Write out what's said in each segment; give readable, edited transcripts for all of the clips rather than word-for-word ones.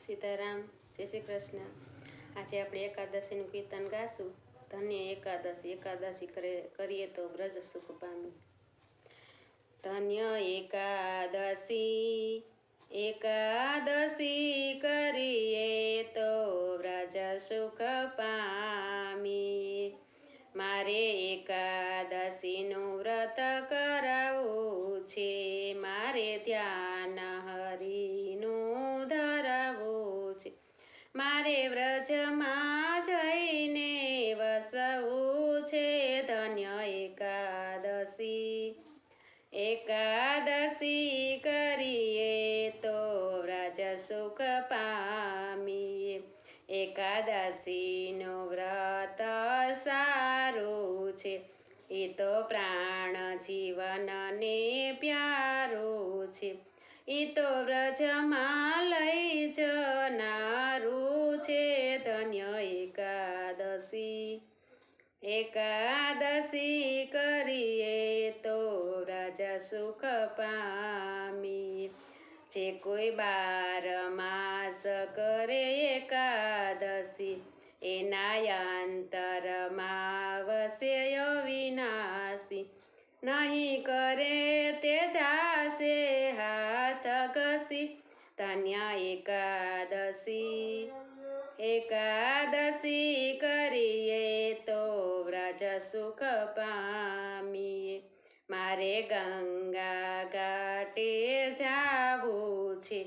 सीताराम जय श्री कृष्ण। आज आप एकादशी कीर्तन गाशू। धन्य एकादशी एकादशी करिए तो ब्रज सुख पामी। धन्य एकादशी एकादशी करिए तो ब्रज सुख पामी। मारे एकादशीनु व्रत करावुं छे, मारे ध्यान हरिनु धरावुं छे, मारे व्रजमां जईने वसवुं छे। धन्य एकादशी एकादशी करिए तो व्रज सुख पामीए। एकादशीनु व्रत सारू छे, ए तो प्राण जीवन ने प्यारू छे, ए तो व्रजमां लई जनारू छे। धन्य एकादशी एकादशी करिए तो व्रज सुख पामी। जे कोई 12 मास करे एकादशी, एना अंतरमा वसे अविनाशी। नहीं करे ते जासे हाथ घसी। धन्य एकादशी एकादशी करिए तो व्रज सुख पामीए। मारे गंगा घाटे जावुं छे,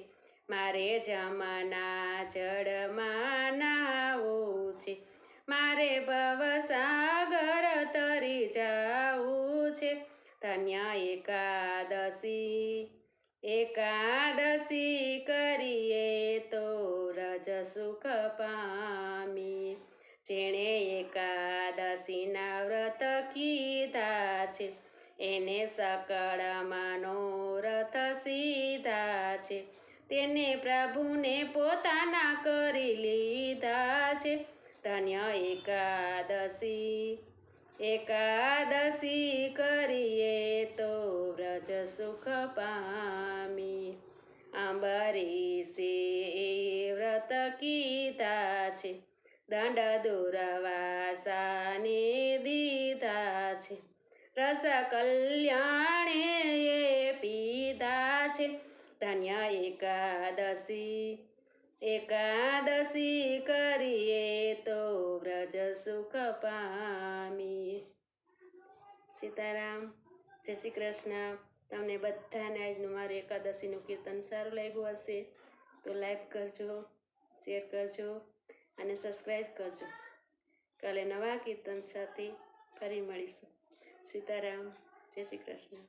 मारे जमना जळमां नहावुं छे, मारे भवसागर तरी जावुं छे। धन्य एकादशी एकादशी करिए तो व्रज सुख पामी। जेणे एकादशीना व्रत कीधा छे, एने सकळ मनोरथ सीधा छे, तेने प्रभुने पोताना करी लीधा छे। धन्य एकादशी एकादशी करिए तो व्रज सुख पामी। अंबरीशे व्रत कीधा छे, दंड दुर्वासाने दीधा छे, रस कल्याणे पीधा छे। धन्य एकादशी एकादशी करिए तो व्रज सुख पामी। सीताराम जय श्री कृष्ण। तमने बधाने आजनु मारू एकादशीनु कीर्तन सारू लाग्युं हशे तो लाइक करजो, शेर करजो અને સબસ્ક્રાઇબ કરજો। કાલે નવા કીર્તન સાથે ફરી મળીશું। સીતારામ જય શ્રી કૃષ્ણ।